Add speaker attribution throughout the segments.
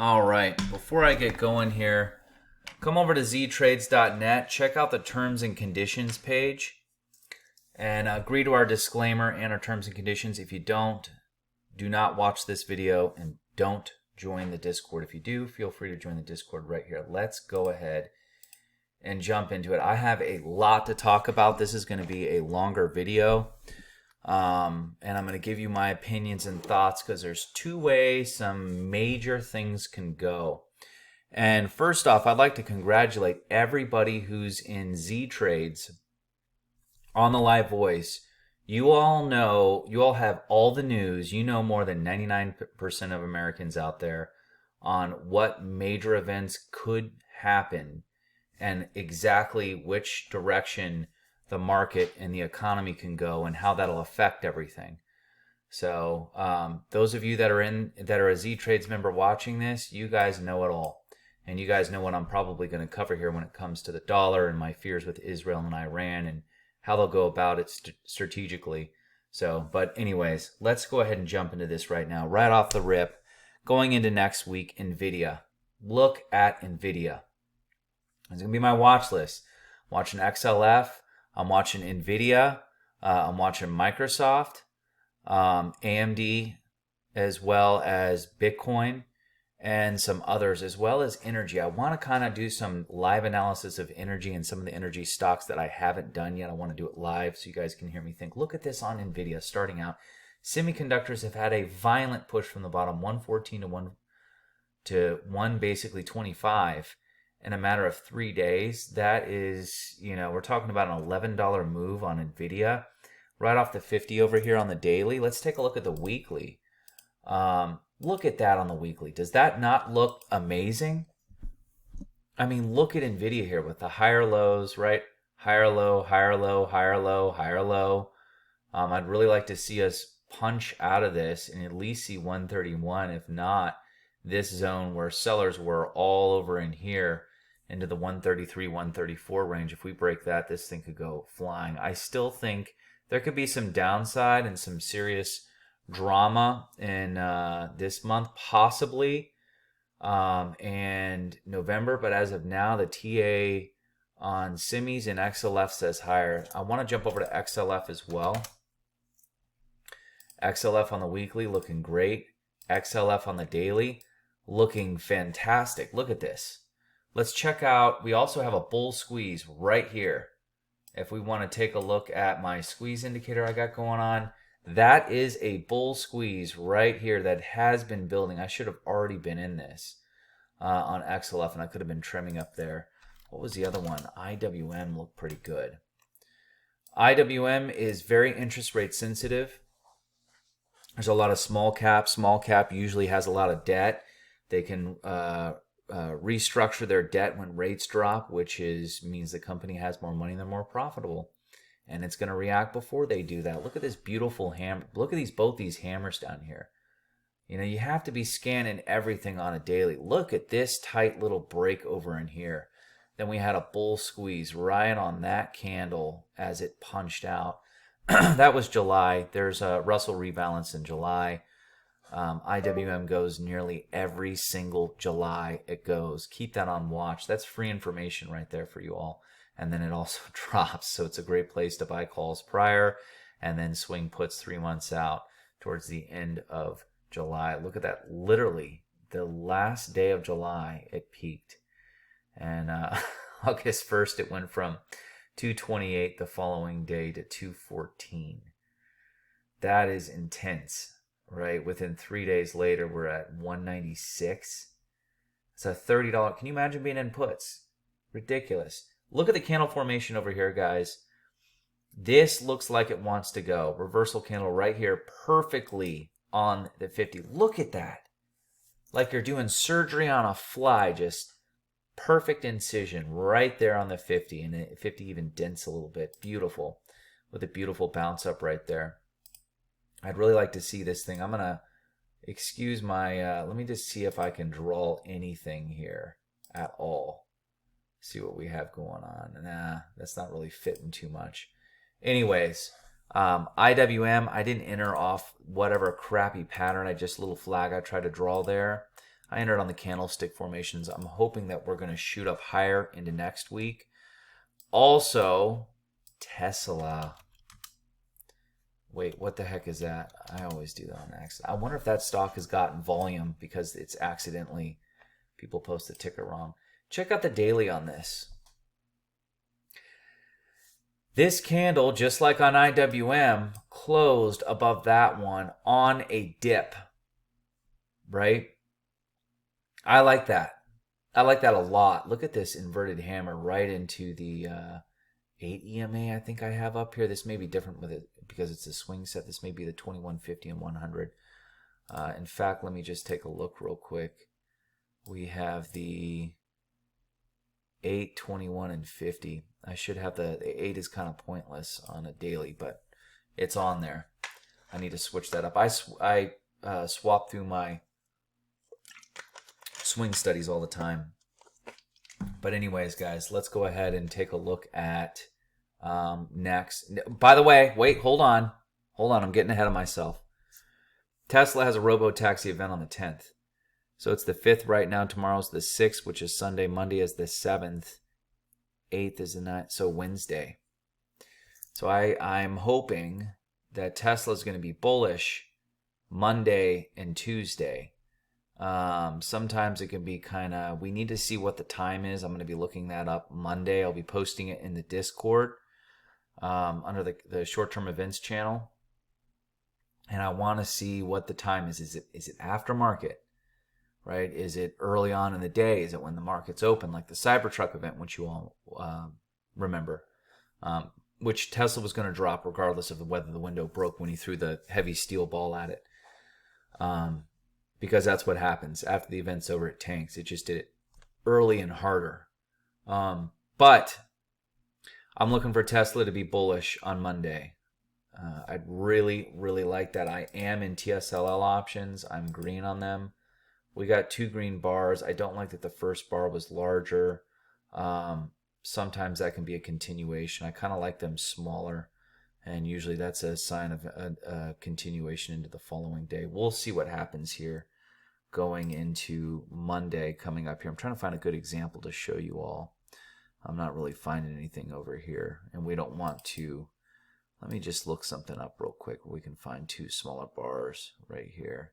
Speaker 1: All right, before I get going here, come over to ztrades.net, check out the terms and conditions page, and agree to our disclaimer and our terms and conditions. If you don't, do not watch this video and don't join the Discord. If you do, feel free to join the Discord right here. Let's go ahead and jump into it. I have a lot to talk about. This is going to be a longer video. And I'm going to give you my opinions and thoughts because there's two ways some major things can go. And first off, I'd like to congratulate everybody who's in Z Trades on the live voice. You all know, you all have all the news. You know more than 99% of Americans out there on what major events could happen and exactly which direction the market and the economy can go and how that'll affect everything. So those of you that are a Z Trades member watching this, you guys know it all. And you guys know what I'm probably going to cover here when it comes to the dollar and my fears with Israel and Iran and how they'll go about it strategically. So, but anyways, let's go ahead and jump into this right now. Right off the rip, going into next week, Nvidia. Look at Nvidia. It's going to be my watch list. I'm watching XLF. I'm watching Nvidia. I'm watching Microsoft, AMD, as well as Bitcoin, and some others, as well as energy. I want to kind of do some live analysis of energy and some of the energy stocks that I haven't done yet. I want to do it live so you guys can hear me think. Look at this on Nvidia starting out. Semiconductors have had a violent push from the bottom, 114 to 1 basically 25 in a matter of 3 days. That is, we're talking about an $11 move on Nvidia right off the 50 over here on the daily. Let's take a look at the weekly. Look at that on the weekly. Does that not look amazing? I mean, look at Nvidia here with the higher lows, right? Higher low, higher low, higher low, higher low. I'd really like to see us punch out of this and at least see 131, if not this zone where sellers were all over in here into the 133, 134 range. If we break that, this thing could go flying. I still think there could be some downside and some serious drama in this month, possibly, and November. But as of now, the TA on semis and XLF says higher. I want to jump over to XLF as well. XLF on the weekly looking great. XLF on the daily looking fantastic. Look at this. Let's check out. We also have a bull squeeze right here. If we want to take a look at my squeeze indicator I got going on, that is a bull squeeze right here that has been building. I should have already been in this on XLF, and I could have been trimming up there. What was the other one? IWM looked pretty good. IWM is very interest rate sensitive. There's a lot of small cap. Small cap usually has a lot of debt. They can restructure their debt when rates drop, which means the company has more money and they're more profitable. And it's going to react before they do that. Look at this beautiful hammer. Look at both these hammers down here. You have to be scanning everything on a daily. Look at this tight little break over in here. Then we had a bull squeeze right on that candle as it punched out. That was July. There's a Russell rebalance in July. IWM goes nearly every single July it goes. Keep that on watch. That's free information right there for you all. And then it also drops, so it's a great place to buy calls prior and then swing puts 3 months out towards the end of July. Look at that. Literally, the last day of July, it peaked. And August 1st, it went from 228 the following day to 214. That is intense, right? Within 3 days later, we're at 196. It's a $30. Can you imagine being in puts? Ridiculous. Look at the candle formation over here, guys. This looks like it wants to go. Reversal candle right here, perfectly on the 50. Look at that. Like you're doing surgery on a fly, just perfect incision right there on the 50. And the 50 even dents a little bit. Beautiful. With a beautiful bounce up right there. I'd really like to see this thing. I'm going to excuse my, let me just see if I can draw anything here at all. See what we have going on. Nah, that's not really fitting too much. Anyways, IWM, I didn't enter off whatever crappy pattern. I just little flag I tried to draw there. I entered on the candlestick formations. I'm hoping that we're going to shoot up higher into next week. Also, Tesla. Wait, what the heck is that? I always do that on accident. I wonder if that stock has gotten volume because it's accidentally, people post the ticker wrong. Check out the daily on this. This candle, just like on IWM, closed above that one on a dip, right? I like that. I like that a lot. Look at this inverted hammer right into the 8 EMA I think I have up here. This may be different with it because it's a swing set. This may be the 2150 and 100. In fact, let me just take a look real quick. We have the 8, 21, and 50. I should have the 8 is kind of pointless on a daily, but it's on there. I need to switch that up. I swap through my swing studies all the time. But anyways, guys, let's go ahead and take a look at next. By the way, wait, hold on. Hold on, I'm getting ahead of myself. Tesla has a robo-taxi event on the 10th. So it's the 5th right now. Tomorrow's the 6th, which is Sunday. Monday is the 7th. 8th is the 9th. So Wednesday. So I'm hoping that Tesla is going to be bullish Monday and Tuesday. Sometimes it can be kind of, we need to see what the time is. I'm going to be looking that up Monday. I'll be posting it in the Discord under the short-term events channel. And I want to see what the time is. Is it after market? Right? Is it early on in the day? Is it when the market's open, like the Cybertruck event, which you all remember, which Tesla was going to drop regardless of whether the window broke when he threw the heavy steel ball at it, because that's what happens after the event's over. It tanks. It just did it early and harder. But I'm looking for Tesla to be bullish on Monday. I'd really, really like that. I am in TSLL options. I'm green on them. We got 2 green bars. I don't like that the first bar was larger. Sometimes that can be a continuation. I kind of like them smaller, and usually that's a sign of a continuation into the following day. We'll see what happens here going into Monday coming up here. I'm trying to find a good example to show you all. I'm not really finding anything over here, and we don't want to. Let me just look something up real quick where we can find 2 smaller bars right here.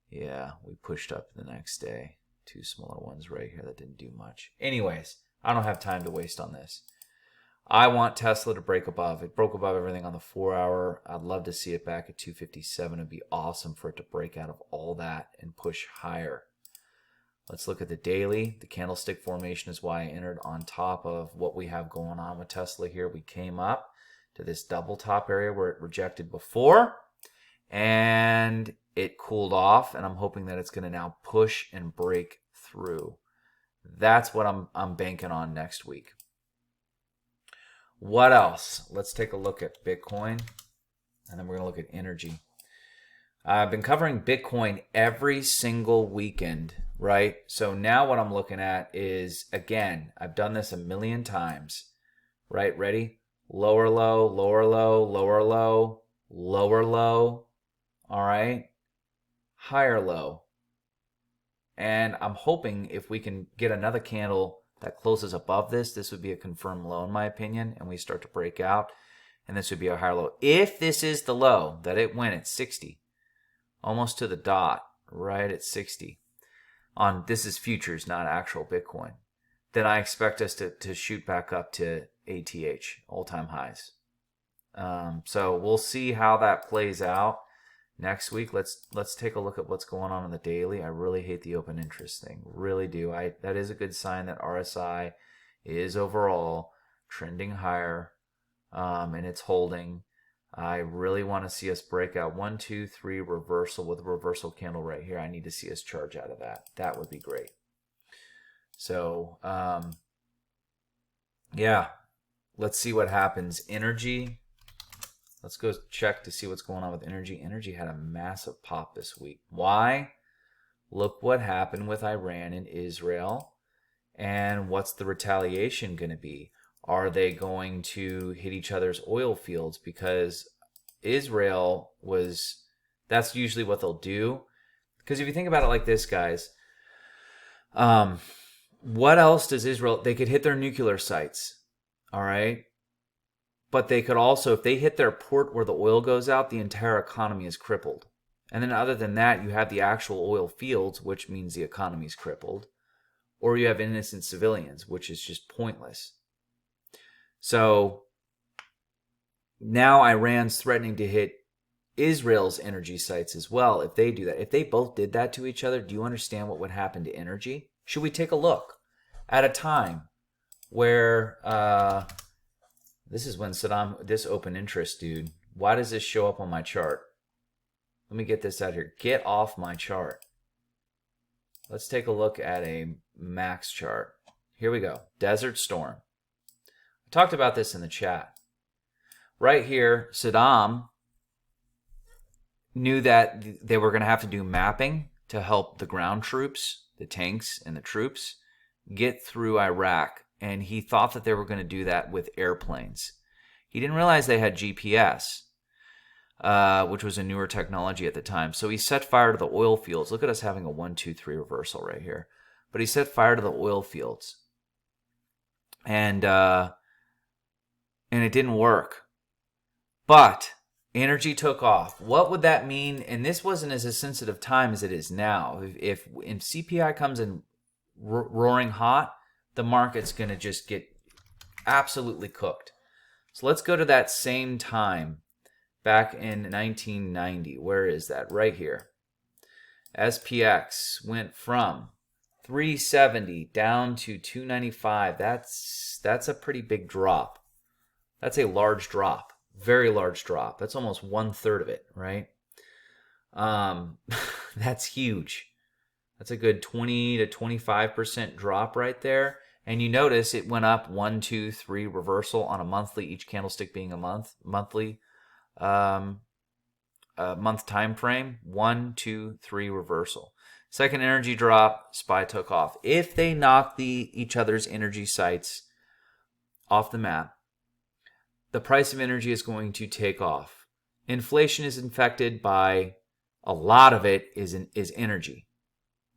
Speaker 1: Yeah, we pushed up the next day. 2 smaller ones right here that didn't do much. Anyways, I don't have time to waste on this. I want Tesla to break above. It broke above everything on the 4-hour. I'd love to see it back at 257. It'd be awesome for it to break out of all that and push higher. Let's look at the daily. The candlestick formation is why I entered on top of what we have going on with Tesla here. We came up to this double top area where it rejected before, and it cooled off, and I'm hoping that it's going to now push and break through. That's what I'm banking on next week. What else? Let's take a look at Bitcoin, and then we're going to look at energy. I've been covering Bitcoin every single weekend, right? So now what I'm looking at is, again, I've done this a million times, right? Ready? Lower low, lower low, lower low, lower low, all right? Higher low. And I'm hoping if we can get another candle that closes above this, this would be a confirmed low in my opinion, and we start to break out, and this would be a higher low. If this is the low that it went at 60, almost to the dot, right at 60, on this is futures, not actual Bitcoin, then I expect us to shoot back up to ATH, all-time highs. So we'll see how that plays out next week. Let's take a look at what's going on the daily. I really hate the open interest thing, really do. That is a good sign that RSI is overall trending higher, and it's holding. I really want to see us break out 1, 2, 3 reversal with a reversal candle right here. I need to see us charge out of that. That would be great. So yeah, let's see what happens. Energy. Let's go check to see what's going on with energy. Energy had a massive pop this week. Why? Look what happened with Iran and Israel. And what's the retaliation going to be? Are they going to hit each other's oil fields? Because Israel was, that's usually what they'll do. Because if you think about it like this, guys, What else does Israel? They could hit their nuclear sites, all right? But they could also, if they hit their port where the oil goes out, the entire economy is crippled. And then other than that, you have the actual oil fields, which means the economy is crippled. Or you have innocent civilians, which is just pointless. So now Iran's threatening to hit Israel's energy sites as well if they do that. If they both did that to each other, do you understand what would happen to energy? Should we take a look at a time where this is when Saddam, this open interest, dude. Why does this show up on my chart? Let me get this out here. Get off my chart. Let's take a look at a max chart. Here we go. Desert Storm. I talked about this in the chat. Right here, Saddam knew that they were going to have to do mapping to help the ground troops, the tanks and the troops, get through Iraq. And he thought that they were going to do that with airplanes. He didn't realize they had GPS, which was a newer technology at the time. So he set fire to the oil fields. Look at us having a 1, 2, 3 reversal right here. But he set fire to the oil fields. And it didn't work. But energy took off. What would that mean? And this wasn't as a sensitive time as it is now. If CPI comes in roaring hot, the market's going to just get absolutely cooked. So let's go to that same time back in 1990. Where is that? Right here. SPX went from 370 down to 295. That's a pretty big drop. That's a large drop. Very large drop. That's almost 1/3 of it, right? That's huge. That's a good 20 to 25% drop right there. And you notice it went up 1, 2, 3 reversal on a monthly, each candlestick being a monthly month time frame. 1, 2, 3 reversal. Second energy drop, SPY took off. If they knock each other's energy sites off the map, the price of energy is going to take off. Inflation is infected by a lot of it is energy,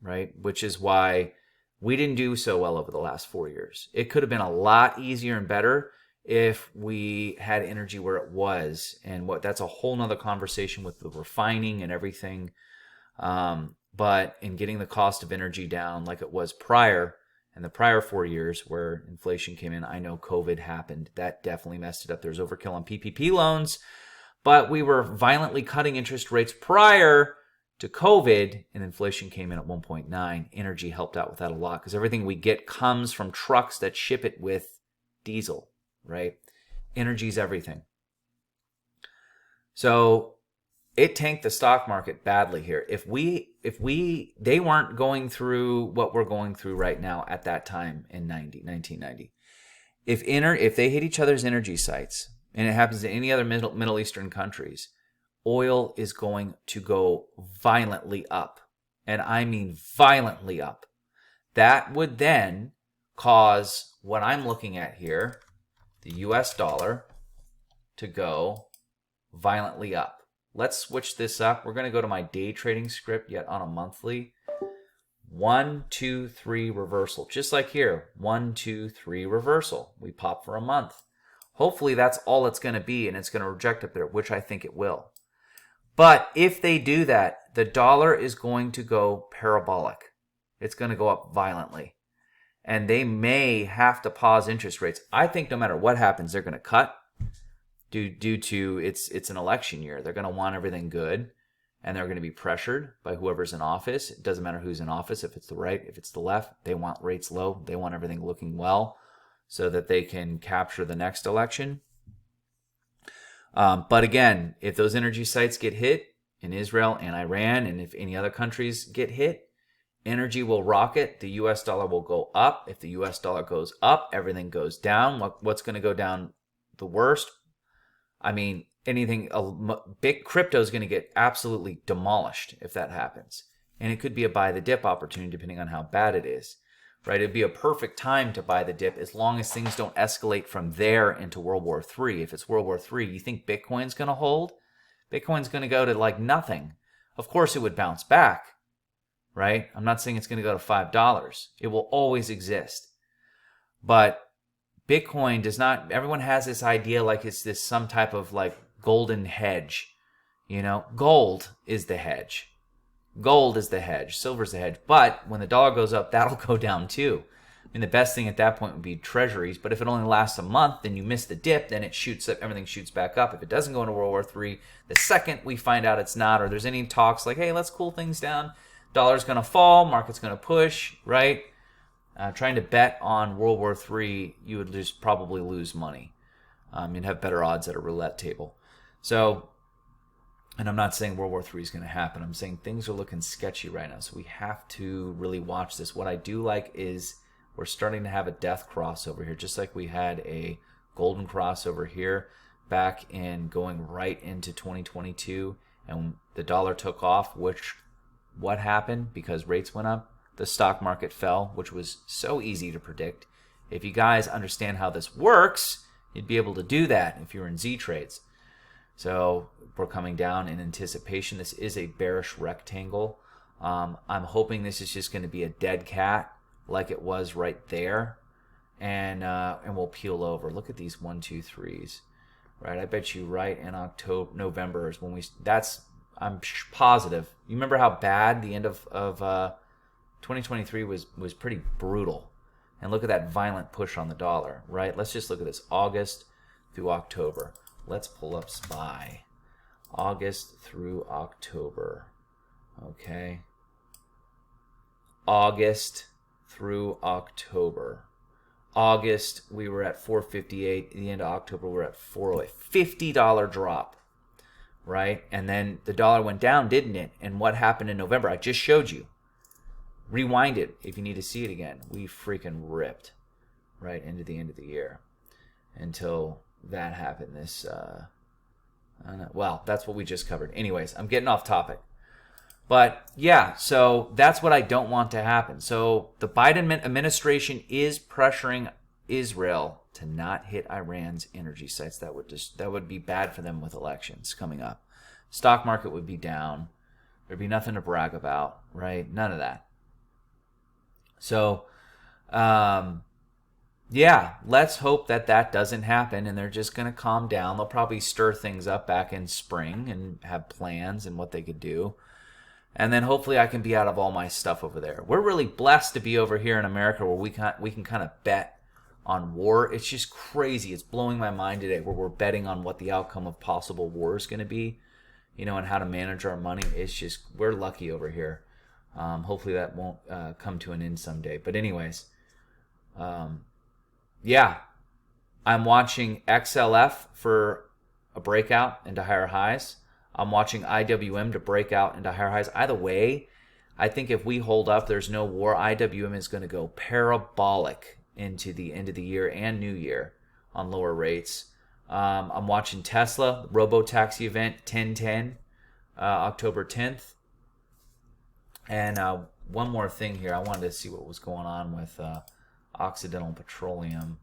Speaker 1: right? Which is why we didn't do so well over the last 4 years. It could have been a lot easier and better if we had energy where it was. And that's a whole nother conversation with the refining and everything. But in getting the cost of energy down like it was prior, in the prior 4 years where inflation came in, I know COVID happened. That definitely messed it up. There's overkill on PPP loans. But we were violently cutting interest rates prior to COVID, and inflation came in at 1.9. Energy helped out with that a lot because everything we get comes from trucks that ship it with diesel, right? Energy is everything. So it tanked the stock market badly here. If they weren't going through what we're going through right now at that time in 1990. If they hit each other's energy sites, and it happens in any other Middle Eastern countries, oil is going to go violently up. And I mean violently up. That would then cause what I'm looking at here, the US dollar, to go violently up. Let's switch this up. We're going to go to my day trading script yet on a monthly. 1, 2, 3 reversal. Just like here. 1, 2, 3 reversal. We pop for a month. Hopefully that's all it's going to be and it's going to reject up there, which I think it will. But if they do that, the dollar is going to go parabolic. It's going to go up violently. And they may have to pause interest rates. I think no matter what happens, they're going to cut. Due to it's an election year. They're going to want everything good, and they're going to be pressured by whoever's in office. It doesn't matter who's in office, if it's the right, if it's the left. They want rates low. They want everything looking well so that they can capture the next election. But again, if those energy sites get hit in Israel and Iran, and if any other countries get hit, energy will rocket. The US dollar will go up. If the US dollar goes up, everything goes down. What's going to go down the worst? I mean, big crypto is going to get absolutely demolished if that happens. And it could be a buy the dip opportunity depending on how bad it is, right? It'd be a perfect time to buy the dip as long as things don't escalate from there into World War III. If it's World War III, you think Bitcoin's going to hold? Bitcoin's going to go to like nothing. Of course it would bounce back, right? I'm not saying it's going to go to $5. It will always exist. But Bitcoin does not, everyone has this idea like it's this some type of like golden hedge. You know, gold is the hedge. Gold is the hedge. Silver is the hedge. But when the dollar goes up, that'll go down too. I mean, the best thing at that point would be treasuries. But if it only lasts a month, then you miss the dip, then it shoots up, everything shoots back up. If it doesn't go into World War III, the second we find out it's not, or there's any talks like, hey, let's cool things down, dollar's going to fall, market's going to push, right? Trying to bet on World War III, you would just probably lose money. You'd have better odds at a roulette table. So, and I'm not saying World War III is going to happen. I'm saying things are looking sketchy right now. So we have to really watch this. What I do like is we're starting to have a death crossover here, just like we had a golden crossover here back in going right into 2022. And the dollar took off, which what happened? Because rates went up, the stock market fell, which was so easy to predict. If you guys understand how this works, you'd be able to do that if you're in Z trades. So we're coming down in anticipation. This is a bearish rectangle. I'm hoping this is just going to be a dead cat like it was right there, and we'll peel over. Look at these 1, 2, 3s, right? I bet you right in November is when I'm positive. You remember how bad the end of 2023 was pretty brutal, and look at that violent push on the dollar, right? Let's just look at this August through October. Let's pull up SPY. August through October. Okay. August through October. August, we were at 458. At the end of October, we're at 408. $50 drop, right? And then the dollar went down, didn't it? And what happened in November? I just showed you. Rewind it if you need to see it again. We freaking ripped right into the end of the year until that happened. This, well, that's what we just covered. Anyways, I'm getting off topic. But yeah, so that's what I don't want to happen. So the Biden administration is pressuring Israel to not hit Iran's energy sites. That would be bad for them with elections coming up. Stock market would be down. There'd be nothing to brag about, right? None of that. So, yeah, let's hope that doesn't happen and they're just going to calm down. They'll probably stir things up back in spring and have plans and what they could do. And then hopefully I can be out of all my stuff over there. We're really blessed to be over here in America where we can kind of bet on war. It's just crazy. It's blowing my mind today where we're betting on what the outcome of possible war is going to be, you know, and how to manage our money. It's just, we're lucky over here. Hopefully that won't come to an end someday. But anyways, yeah, I'm watching XLF for a breakout into higher highs. I'm watching IWM to break out into higher highs. Either way, I think if we hold up, there's no war, IWM is going to go parabolic into the end of the year and new year on lower rates. I'm watching Tesla, Robotaxi event, 10/10, October 10th. And one more thing here. I wanted to see what was going on with Occidental Petroleum.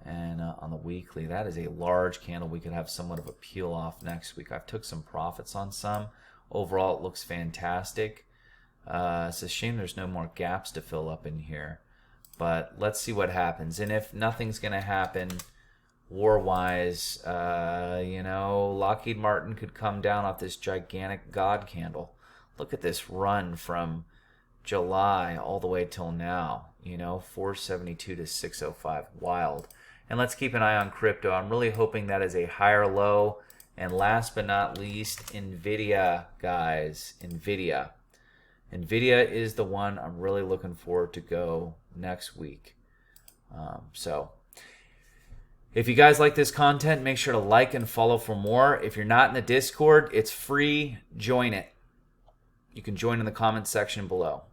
Speaker 1: And on the weekly, that is a large candle. We could have somewhat of a peel off next week. I've took some profits on some. Overall, it looks fantastic. It's a shame there's no more gaps to fill up in here. But let's see what happens. And if nothing's going to happen war-wise, you know, Lockheed Martin could come down off this gigantic God candle. Look at this run from July all the way till now. You know, 472 to 605. Wild. And let's keep an eye on crypto. I'm really hoping that is a higher low. And last but not least, Nvidia, guys. Nvidia. Nvidia is the one I'm really looking forward to go next week. So if you guys like this content, make sure to like and follow for more. If you're not in the Discord, it's free. Join it. You can join in the comments section below.